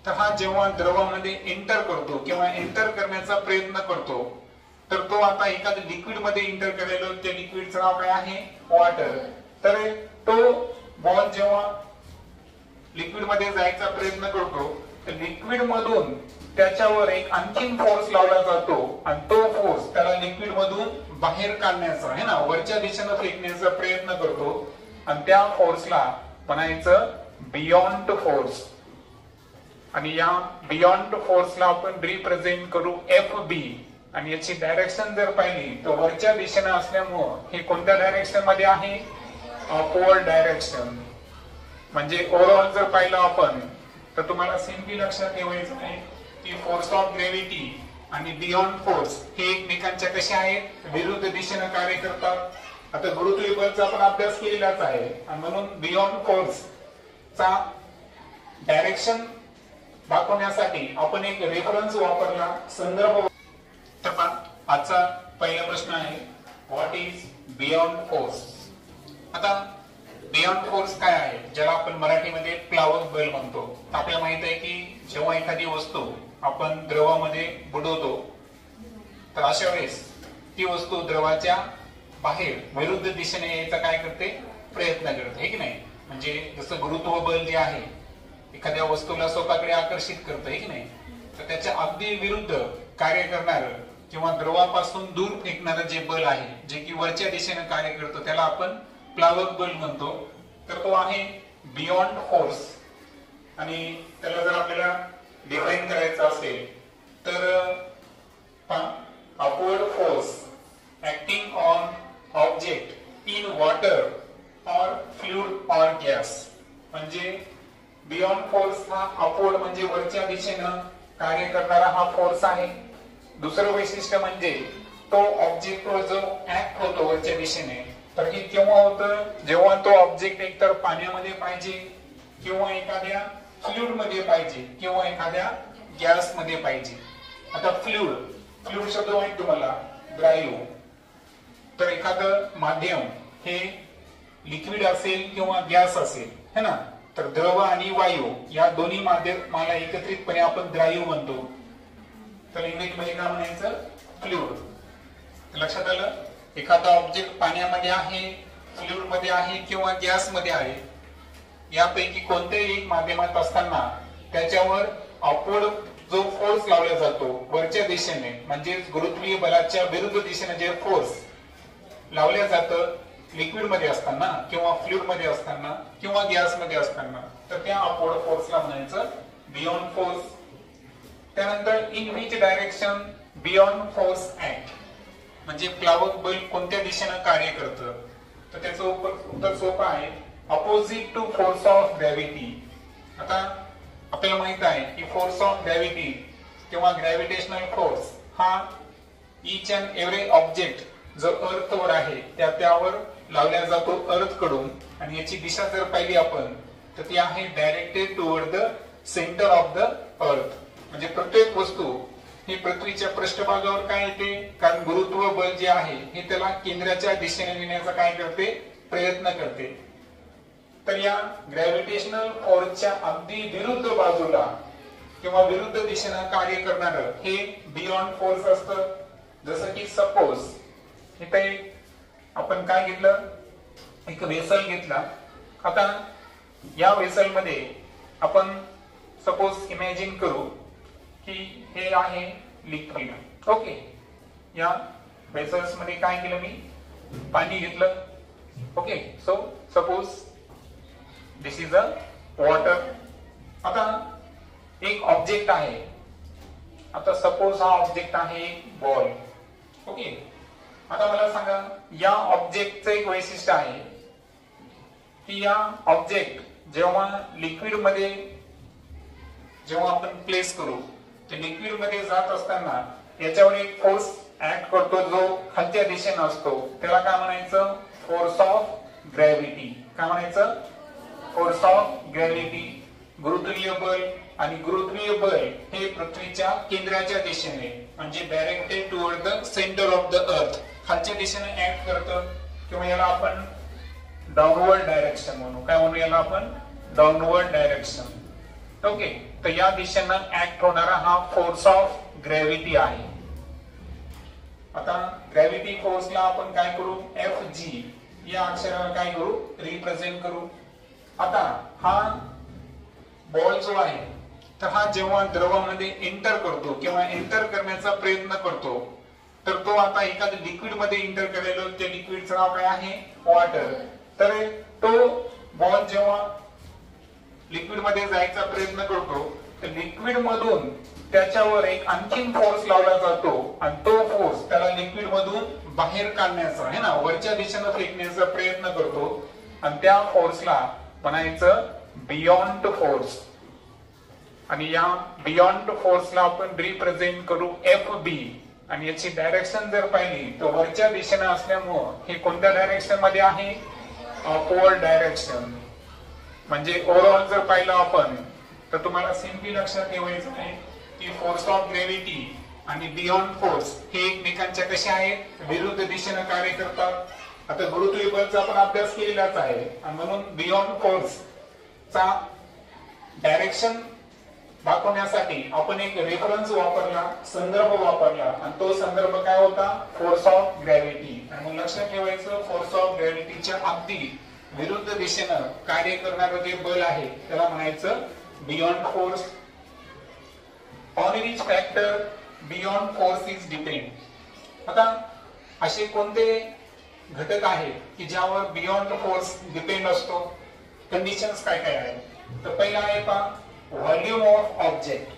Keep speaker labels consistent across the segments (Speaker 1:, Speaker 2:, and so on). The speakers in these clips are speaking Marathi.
Speaker 1: तर हा जेव्हा द्रवामध्ये एंटर करतो किंवा एंटर करण्याचा प्रयत्न करतो, तर तो आता एखाद्या लिक्विड मध्ये एंटर करायला, त्या लिक्विडचं नाव काय आहे? वॉटर. तर तो बॉल जेव्हा लिक्विड मध्ये जायचा प्रयत्न करतो, तर लिक्विड मधून त्याच्यावर एक आणखीन फोर्स लावला जातो आणि तो फोर्स त्याला लिक्विड मधून बाहेर काढण्याचा आहे ना, वरच्या दिशेने फेकण्याचा प्रयत्न करतो आणि त्या फोर्सला म्हणायचं बियॉन्ड फोर्स. आणि या बियॉन्ड फोर्सला आपण रिप्रेझेंट करू FB. आणि याची डायरेक्शन जर पाहिली तर वरच्या दिशेने असल्यामुळं हे कोणत्या डायरेक्शन मध्ये आहे? Upward direction. म्हणजे ओव्हरऑल जर पाहिलं आपण तर तुम्हाला सिम्पली लक्षात ठेवायचं आहे की फोर्स ऑफ ग्रॅव्हिटी आणि बियॉन्ड फोर्स हे एकमेकांच्या कसे आहेत? विरुद्ध दिशेने कार्य करतात. आता गुरुत्वीय बलचा आपण अभ्यास केलेलाच आहे आणि म्हणून बियॉन्ड फोर्स चा डायरेक्शन दाखवण्यासाठी आपण एक रेफरन्स वापरला, संदर्भ. तर आजचा पहिला प्रश्न आहे, व्हॉट इज बियॉन्ड फोर्स? आता बियॉन्ड फोर्स काय आहे, ज्याला आपण मराठीमध्ये प्लावक बल म्हणतो. आपल्याला माहित आहे की जेव्हा एखादी वस्तू आपण द्रवामध्ये बुडवतो, तर अशा वेळेस ती वस्तू द्रवाच्या बाहेर विरुद्ध दिशेने यायचा काय करते? प्रयत्न करते, हे की नाही? म्हणजे जसं गुरुत्व बल जे आहे एखाद्या वस्तूला स्वतःकडे आकर्षित करतं, हे की नाही? तर त्याच्या अगदी विरुद्ध कार्य करणार किंवा द्रवापासून दूर फेकणारं जे बल आहे, जे की वरच्या दिशेने कार्य करतो, त्याला आपण प्लावक बल म्हणतो. तर तो आहे बियॉन्ड फोर्स. आणि त्याला जर आपल्याला डिफाइन करायचं असेल तर upward force acting on object in water or fluid or gas. म्हणजे बियॉन्ड फोर्स हा अपवर्ड म्हणजे वरच्या दिशेनं कार्य करणारा हा फोर्स आहे. दुसरं वैशिष्ट्य म्हणजे तो ऑब्जेक्टवर जो ऍक्ट होतो वरच्या दिशेने, तर हे केव्हा होतं? जेव्हा तो ऑब्जेक्ट एकतर पाण्यामध्ये पाहिजे किंवा एखाद्या फ्लुइड मध्ये पाहिजे किंवा एखाद्या गॅस मध्ये पाहिजे. आता फ्लुइड शब्द माहित तुम्हाला, द्राव्य. तर एखादं माध्यम हे लिक्विड असेल किंवा गॅस असेल, है ना? तर द्रव आणि वायू या दोन्ही माध्यमाला एकत्रितपणे आपण द्राव्य म्हणतो. तर इंग्रजीमध्ये काय म्हणायचं? फ्लुइड. लक्षात आलं? एखादा ऑब्जेक्ट पाण्यामध्ये आहे, फ्लुइड मध्ये आहे किंवा गॅस मध्ये आहे, यापैकी कोणत्याही एक माध्यमात असताना त्याच्यावर अपवर्ड जो फोर्स लावला जातो वरच्या दिशेने, म्हणजे गुरुत्वीय बलाच्या विरुद्ध दिशेने जे फोर्स लावल्या जातं लिक्विड मध्ये असताना किंवा फ्लुइड मध्ये असताना किंवा गॅस मध्ये असताना, तर त्या अपवर्ड फोर्सला म्हणायचं बियॉन्ड फोर्स. त्यानंतर in which direction beyond force act. म्हणजे प्लावक बल कोणत्या दिशेने कार्य करतं? तर त्याचं उत्तर सोपं आहे, opposite to force of gravity. आता आपल्याला माहित आहे की फोर्स ऑफ ग्रॅव्हिटी किंवा ग्रॅव्हिटेशनल फोर्स हा इच अँड एव्हरी ऑब्जेक्ट जो अर्थवर आहे त्यावर लावला जातो अर्थ कडून. आणि याची दिशा जर पाहिली आपण तर ती आहे directed toward the centre of the earth. म्हणजे प्रत्येक वस्तू ही पृथ्वीच्या पृष्ठभागावर काय येते? कारण गुरुत्व बल जे आहे हे त्याला केंद्राच्या दिशेने नेण्याचा काय करते? प्रयत्न करते. तर या ग्रॅव्हिटेशनल फोर्सच्या अगदी विरुद्ध बाजूला किंवा विरुद्ध दिशेने कार्य करणारं हे बियॉन्ड फोर्स असतं. जसं की सपोज इथे आपण काय घेतलं? एक वेसल घेतला. आता या वेसल मध्ये आपण सपोज इमॅजिन करू की हे आहे लिक्विड. ओके, या वेसल्स मध्ये काय केलं? मी पाणी घेतलं. Okay, so suppose this is a water. आता एक ऑब्जेक्ट आहे. आता सपोज हा ऑब्जेक्ट आहे बॉल. ओके, आता मला सांगा या ऑब्जेक्टचं एक वैशिष्ट्य आहे की या ऑब्जेक्ट जेव्हा लिक्विड मध्ये जेव्हा आपण प्लेस करू, तर लिक्विड मध्ये जात असताना याच्यावर एक फोर्स ऍक्ट करतो जो खालच्या दिशेने असतो. त्याला काय म्हणायचं? Force of gravity. काय म्हणायचं? Force of gravity. गुरुत्वीय बल. आणि गुरुत्वीय बल हे पृथ्वीच्या केंद्राच्या दिशेने म्हणजे directed toward the centre of the earth खालच्या दिशेने ऍक्ट करतं. किंवा याला आपण डाऊनवर्ड डायरेक्शन म्हणू. काय म्हणू याला आपण? Downward direction. ओके, तर या दिशेनं ऍक्ट होणारा हा फोर्स ऑफ ग्रॅव्हिटी आहे. आता ग्रॅव्हिटी फोर्सला आपण काय करू, एफ जी या अक्षराला काय करू, रिप्रेझेंट करू. आता हा बॉल जो आहे तर हा जेव्हा द्रवामध्ये एंटर करतो किंवा एंटर करण्याचा प्रयत्न करतो तर तो आता एखाद्या लिक्विड मध्ये एंटर करायला, त्या लिक्विडचं नाव काय आहे, वॉटर. तर तो बॉल जेव्हा लिक्विड मध्ये जायचा प्रयत्न करतो तर लिक्विड मधून त्याच्यावर एक आणखीन फोर्स लावला जातो आणि तो फोर्स त्याला लिक्विड मधून बाहेर काढण्याचा आहे ना, वरच्या दिशेने फेकण्याचा प्रयत्न करतो आणि त्या फोर्सला म्हणायचं बियॉन्ड फोर्स. आणि या बियॉन्ड फोर्सला आपण रिप्रेझेंट करू एफ बी. आणि याची डायरेक्शन जर पाहिली तर वरच्या दिशेने असल्यामुळं हे कोणत्या डायरेक्शन मध्ये आहे, अपवर्ड डायरेक्शन. म्हणजे ओव्हरऑल जर पाहिलं आपण तर तुम्हाला सिंपली लक्षात ठेवायचं आहे की फोर्स ऑफ ग्रॅव्हिटी आणि बियॉन्ड फोर्स हे एकमेकांच्या कशा आहेत, विरुद्ध दिशेने कार्य करतात. आता गुरुत्वीय बलचा आपण अभ्यास केलेलाच आहे आणि म्हणून बियॉन्ड फोर्स चा डायरेक्शन दाखवण्यासाठी आपण एक रेफरन्स वापरला, संदर्भ वापरला आणि तो संदर्भ काय होता, फोर्स ऑफ ग्रॅव्हिटी. आणि लक्षात ठेवायचं फोर्स ऑफ ग्रॅव्हिटीच्या अगदी विरुद्ध दिशेनं कार्य करणारं जे बल आहे त्याला म्हणायचं beyond force. On which factor beyond force is depend. आता असे कोणते घटक आहेत की ज्यावर बियॉन्ड फोर्स डिपेंड असतो, कंडिशन्स काय काय आहेत. तर पहिला आहे पहा, व्हॉल्यूम ऑफ ऑब्जेक्ट.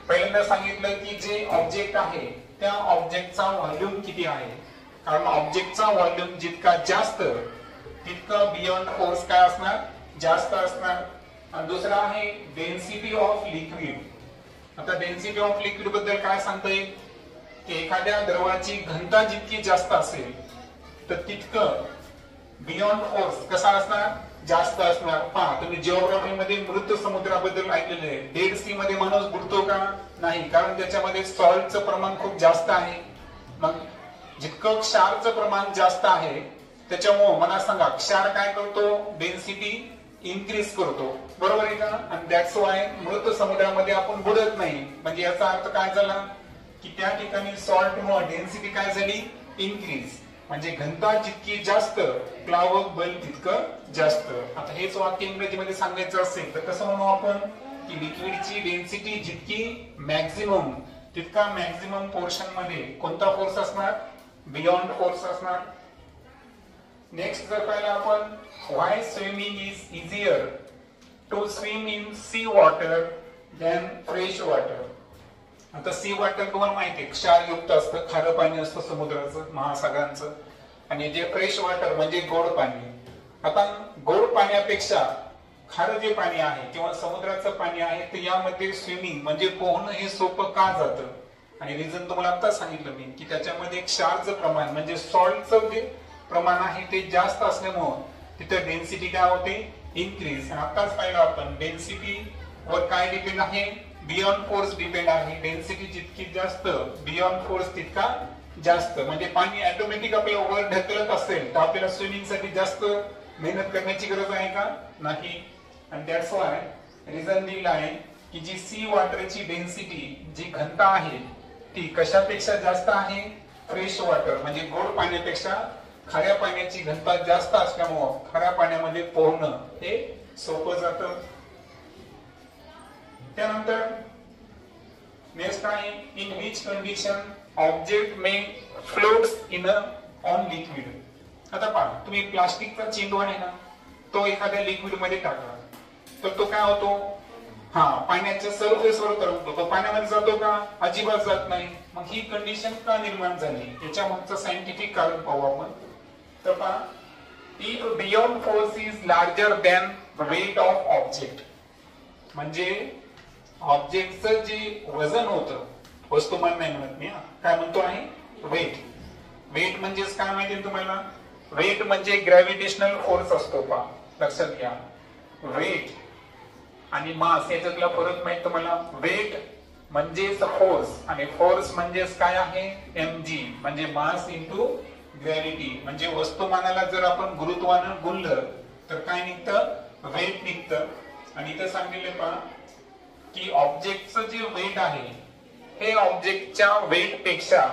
Speaker 1: पहिल्यांदा सांगितलं की जे ऑब्जेक्ट आहे त्या ऑब्जेक्टचा व्हॉल्यूम किती आहे, कारण ऑब्जेक्टचा व्हॉल्यूम जितका जास्त तितका बियॉन्ड फोर्स काय असणार, जास्त असणार. आणि दुसरा आहे डेन्सिटी ऑफ लिक्विड. आता डेन्सिटी ऑफ लिक्विड बद्दल काय सांगता येईल की एखाद्या द्रवाची घनता जितकी जास्त असेल तर तितकं बियॉन्ड फोर्स कसा असणार, जास्त असणार. पहा तुम्ही जिओग्राफी मध्ये मृत समुद्राबद्दल ऐकलेले आहे. डेड सी मध्ये माणूस बुडतो का, नाही, कारण त्याच्यामध्ये सॉल्टचं प्रमाण खूप जास्त आहे. मग जितकं क्षारचं प्रमाण जास्त आहे त्याच्यामुळे मला सांगा क्षार काय करतो, डेन्सिटी इन्क्रीज करतो, बरोबर आहे का. आणि दॅट्स वाय मृत समुद्रामध्ये आपण बुडत नाही. म्हणजे याचा अर्थ काय झाला की त्या ठिकाणी सॉल्ट मुळे डेन्सिटी काय झाली, इन्क्रीज. म्हणजे घनता जितकी जास्त प्लावक बल तितकं जास्त. आता हेच वाक्य इंग्रजीमध्ये सांगायचं असेल तर कसं म्हणू आपण की लिक्विडची डेन्सिटी जितकी मॅक्झिमम तितका मॅक्झिमम पोर्शन मध्ये कोणता फोर्स असणार, बियॉन्ड फोर्स असणार. नेक्स्ट जर पाहिलं आपण, why swimming is easier to swim in sea water than fresh water. आता सी वॉटर तुम्हाला माहिती आहे क्षारयुक्त असतं, खारं पाणी असतं समुद्राचं, महासागरांचं. आणि जे फ्रेश वॉटर म्हणजे गोड पाणी. आता गोड पाण्यापेक्षा खारं जे पाणी आहे किंवा समुद्राचं पाणी आहे तर यामध्ये स्विमिंग म्हणजे पोहणं हे सोपं का जातं. आणि रिझन तुम्हाला आता सांगितलं मी की त्याच्यामध्ये क्षारचं प्रमाण म्हणजे सॉल्टचं जे प्रमाण आहे ते जास्त असल्यामुळे तिथं डेन्सिटी काय होते, इन्क्रीज. आणि आताच पाहिलं आपण डेन्सिटी वर काय डिपेंड आहे, बियॉन्ड फोर्स डिपेंड आहे. डेन्सिटी जितकी जास्त बियॉन्ड फोर्स तितका जास्त. म्हणजे पाणी ऑटोमॅटिक आपल्याला वर ढकलत असेल तर आपल्याला स्विमिंग साठी जास्त मेहनत करण्याची गरज आहे का, नाही. आणि दॅट्स वाय रिझन दिला आहे की जी सी वॉटरची डेन्सिटी जी घनता आहे ती कशापेक्षा जास्त आहे, फ्रेश वॉटर म्हणजे गोड पाण्यापेक्षा खाऱ्या पाण्याची घनता जास्त असल्यामुळे खाऱ्या पाण्यामध्ये पोहणं हे सोपं जातं. त्यानंतर नेक्स्ट आहे, in which condition object may floats in on liquid. आता पहा तुम्ही प्लास्टिकचा चेंडू आहे ना तो एखाद्या लिक्विड मध्ये टाकला तर तो काय होतो, हा पाण्याच्या सरफेसवर तरंगतो. तो पाण्यामध्ये जातो का, अजिबात जात नाही. मग ही कंडिशन का निर्माण झाली याच्या मागचं सायंटिफिक कारण पाहू आपण. तर पहा, if buoyant force is larger than the weight of object. म्हणजे ऑब्जेक्टचं जे वजन होतं, वस्तुमान नाही म्हणत मी, काय म्हणतो आहे वेट. वेट म्हणजेच काय माहिती तुम्हाला, वेट म्हणजे ग्रॅव्हिटेशनल फोर्स असतो. पहा लक्षात घ्या, वेट आणि मास याच्यातला फरक माहित तुम्हाला. वेट म्हणजेच फोर्स आणि फोर्स म्हणजेच काय आहे, mg म्हणजे मास इंटू ग्रॅव्हिटी. म्हणजे वस्तुमानाला जर आपण गुरुत्वानं गुणलं तर काय निघतं, वेट निघतं. आणि इथं सांगितले पहा की ऑब्जेक्टचं जे वेट आहे हे ऑब्जेक्टच्या वेट पेक्षा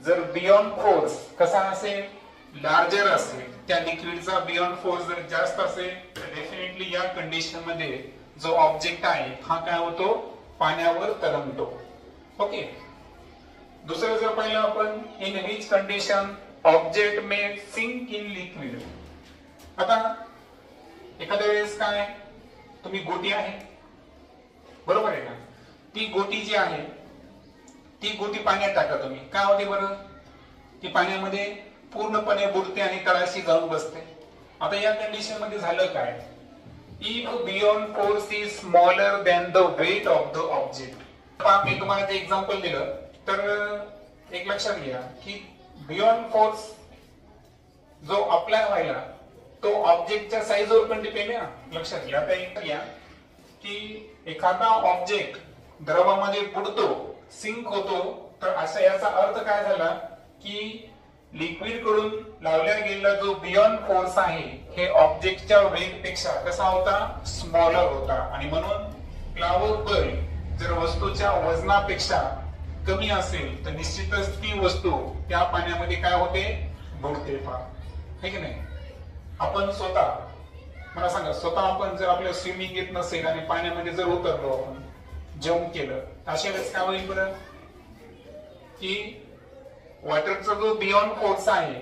Speaker 1: जर बियॉन्ड फोर्स कसा असेल, लार्जर असेल, त्या लिक्विडचा बियॉन्ड फोर्स जर जास्त असेल तर डेफिनेटली या कंडिशन मध्ये जो ऑब्जेक्ट आहे हा काय होतो, पाण्यावर तरंगतो. ओके. दुसरं जर पाहिलं आपण, in which condition object may sink in liquid. आता एखाद्या वेळेस काय, तुम्ही गोटी आहे बरोबर आहे का, ती गोटी जी आहे ती गोटी पाण्यात टाका तुम्ही, काय होते बरं, ती पाण्यामध्ये पूर्णपणे बुडते आणि तळाशी जाऊन बसते. आता या कंडिशन मध्ये झालं काय, if buoyant force is smaller than the weight of the object. मी तुम्हाला जे एक्झाम्पल दिलं तर एक लक्षात घ्या की बियॉन्ड फोर्स जो अप्लाय व्हायला तो ऑब्जेक्टच्या साईजवर पण डिपेंड आहे. लक्षात घ्या. आता एक घ्या की एखादा ऑब्जेक्ट द्रवामध्ये बुडतो, सिंक होतो, तर असा याचा अर्थ काय झाला की लिक्विड कडून लावल्या गेलेला जो बियॉन्ड फोर्स आहे हे ऑब्जेक्टच्या वेट पेक्षा कसा होता, स्मॉलर होता. आणि म्हणून प्लावर बल जर वस्तूच्या वजनापेक्षा कमी असेल तर निश्चितच ती वस्तू त्या पाण्यामध्ये काय होते, बुडते. हे की नाही. आपण स्वतः मला सांगा, स्वतः आपण जर आपल्याला स्विमिंग येत नसेल आणि पाण्यामध्ये जर उतरलो, आपण जम्प केलं, अशा वेळेस काय होईल बरं की वॉटरचा जो बियॉन्ड फोर्स आहे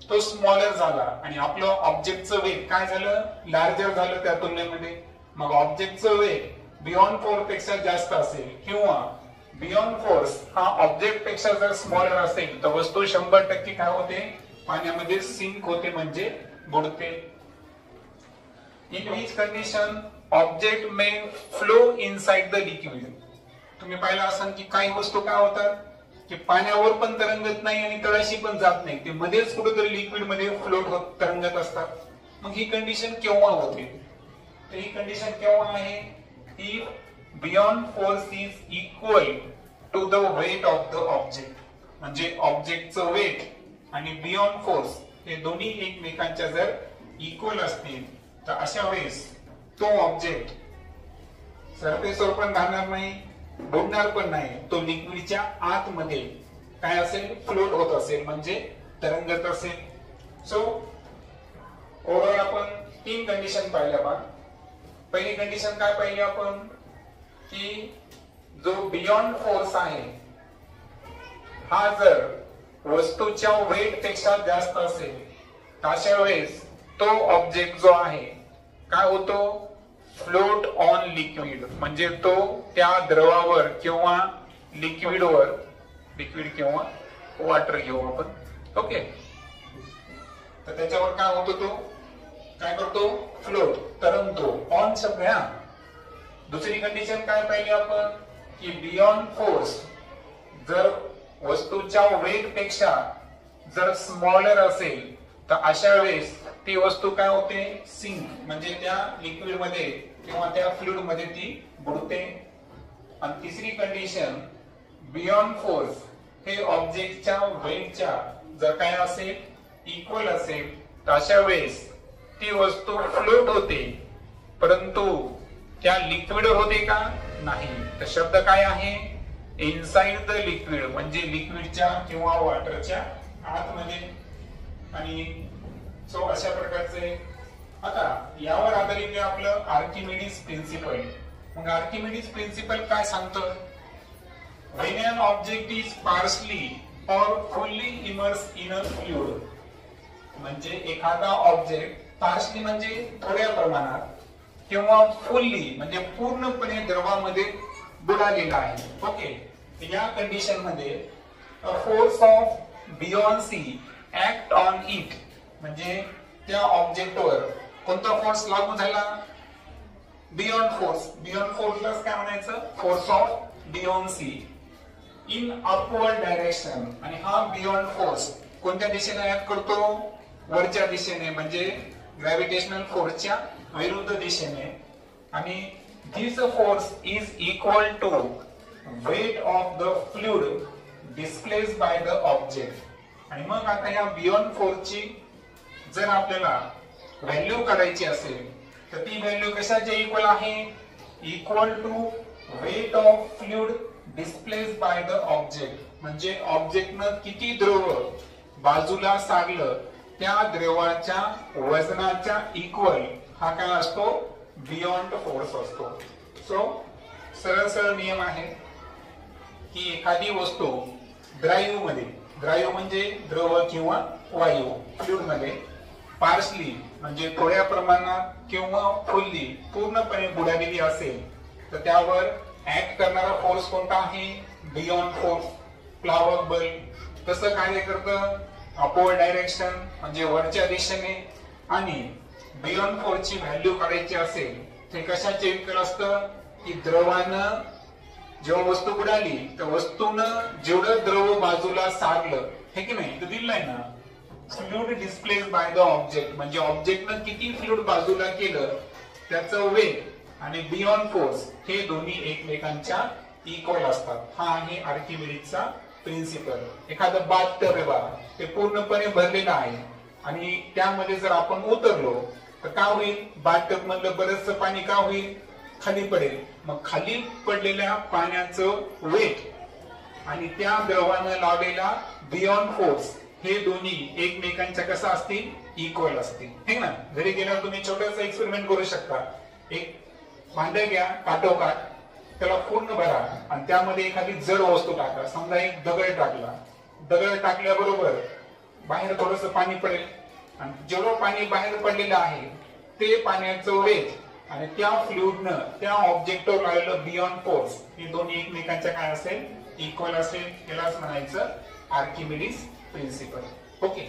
Speaker 1: तो स्मॉलर झाला आणि आपलं ऑब्जेक्टचं वेट काय झालं, लार्जर झालं त्या तुलनेमध्ये. मग ऑब्जेक्टचं वेट बियॉन्ड फोर्स पेक्षा जास्त असेल किंवा बियॉन्ड फोर्स हा ऑब्जेक्ट पेक्षा जर स्मॉलर असेल तर वस्तू 100% काय होते, पाण्यामध्ये सिंक होते, म्हणजे बुडते. In which condition object may flow inside the liquid. तुम्ही पाहिलं असाल की काही वस्तू काय होतात की पाण्यावर पण तरंगत नाही आणि तळाशी पण जात नाही, ते मध्येच कुठेतरी लिक्विड मध्ये फ्लोट होत तरंगत असतात. मग ही कंडिशन केव्हा होते, तर ही कंडिशन केव्हा आहे, if buoyant force is equal to the weight of the object. म्हणजे ऑब्जेक्टचं वेट आणि बियॉन्ड फोर्स हे दोन्ही एकमेकांच्या जर इक्वल असतील तर अशा वेळेस तो ऑब्जेक्ट सरफेसवर पण राहणार नाही, बुडणार पण नाही, तो लिक्विडच्या आतमध्ये काय असेल, फ्लोट होत असेल, म्हणजे तरंगत असेल. सो ओव्हरऑल आपण 3 कंडिशन पाहिल्या बा. पहिली कंडिशन काय पाहिली आपण की जो बियॉन्ड फोर्स आहे हा जर वस्तूच्या वेट पेक्षा जास्त असेल तर अशा वेळेस तो ऑब्जेक्ट जो आहे काय होतो, फ्लोट ऑन लिक्विड, म्हणजे तो त्या द्रवावर किंवा लिक्विडवर, लिक्विड किंवा वॉटर घेऊ आपण. ओके. तर त्याच्यावर काय होतो, तो काय करतो, फ्लोट, तरंगतो. ऑन शब्द आहे. दुसरी कंडिशन काय पाहिली आपण की बियॉन्ड फोर्स जर वस्तूच्या वेट पेक्षा जर स्मॉलर असेल तर अशा वेळेस ती वस्तू काय होते, सिंक, म्हणजे त्या लिक्विड मध्ये किंवा त्या फ्लुइड मध्ये ती बुडते. आणि तिसरी कंडिशन बियॉन्ड फोर्स हे ऑब्जेक्टच्या वेटच्या जर काय असेल, इक्वल असेल तर अशा वेळेस ती वस्तू फ्लोट होते, परंतु त्या लिक्विडवर होते का, नाही. तर शब्द काय आहे, इनसाइड द लिक्विड, म्हणजे लिक्विडच्या किंवा वॉटरच्या आतमध्ये. आणि सो अशा प्रकारचे. आता यावर आधारित आपलं आर्किमिडीज प्रिन्सिपल. मग आर्किमिडीज प्रिन्सिपल काय सांगतं, when an object is partially or fully immersed in a fluid, म्हणजे एखादा ऑब्जेक्ट पार्शली म्हणजे थोड्या प्रमाणात किंवा फुल्ली म्हणजे पूर्णपणे द्रवामध्ये बुडालेला आहे. ओके. या कंडिशन मध्ये force of buoyancy act on it, म्हणजे त्या ऑब्जेक्टवर कोणता फोर्स लागू झाला, बियॉन्ड फोर्स. बियॉन्ड फोर्सला काय म्हणायचं, force of buoyancy in upward direction. आणि हा बियॉन्ड फोर्स कोणत्या दिशेने ऍक्ट करतो, वरच्या दिशेने, म्हणजे ग्रॅव्हिटेशनल फोर्सच्या विरुद्ध दिशेने. आणि this force is equal to weight of the fluid displaced by the object. आणि मग आता या बियॉन्ड फोर्सची जर आपल्याला व्हॅल्यू काढायची असेल तर ती व्हॅल्यू कशाच्या इक्वल आहे, equal to weight of fluid displaced by the object म्हणजे ऑब्जेक्टनं किती द्रव बाजूला सारलं त्या द्रवाच्या वजनाच्या इक्वल हा काय असतो बियॉन्ड फोर्स असतो. सो सरळ सरळ नियम आहे की एखादी वस्तू द्राव्य म्हणजे द्रव किंवा वायू फ्लुइड मध्ये पार्शली म्हणजे थोड्या प्रमाणात किंवा फुल्ली पूर्णपणे बुडालेली असेल तर त्यावर ऍक्ट करणारा फोर्स कोणता आहे बियॉन्ड फोर्स. प्लावक बल कसं कार्य करतं अपवर्ड डायरेक्शन म्हणजे वरच्या दिशेने. आणि बियॉन्ड फोर्सची व्हॅल्यू काढायची असेल ते कशाचे इक्वल असतं की द्रवानं जेव्हा वस्तू बुडाली तर वस्तूनं जेवढं द्रव बाजूला सारलं हे की नाही तर दिलंय ना. Fluid displaced by the object म्हणजे ऑब्जेक्टनं किती फ्लुइड बाजूला केलं त्याचं वेट आणि बियॉन्ड फोर्स हे दोन्ही एकमेकांच्या इक्वल असतात. हा आहे आर्किमिडीजचा प्रिन्सिपल. एखादं बाथटब आहे बघा ते पूर्णपणे भरलेलं आहे आणि त्यामध्ये जर आपण उतरलो तर काय होईल बाथटब मधलं बरचसं पाणी का होईल खाली पडेल. मग खाली पडलेल्या पाण्याचं वेट आणि त्या द्रवानं लावलेला बियॉन्ड फोर्स हे दोन्ही एकमेकांच्या कसं असतील इक्वल असतील. ठीक ना. घरी गेल्यावर तुम्ही छोटासा एक्सपेरिमेंट करू शकता. एक भांडं घ्या काटोकाट त्याला पूर्ण भरा आणि त्यामध्ये एखादी जड वस्तू टाका. समजा एक दगड टाकला. दगड टाकल्याबरोबर बाहेर थोडंसं पाणी पडेल आणि जेवढं पाणी बाहेर पडलेलं आहे ते पाण्याचं वेट आणि त्या फ्लुइडनं त्या ऑब्जेक्टवर लावलेलं बियॉन्ड फोर्स हे दोन्ही एकमेकांच्या काय असेल इक्वल असेल. यालाच म्हणायचं आर्किमिडीज प्रिन्सिपल. ओके.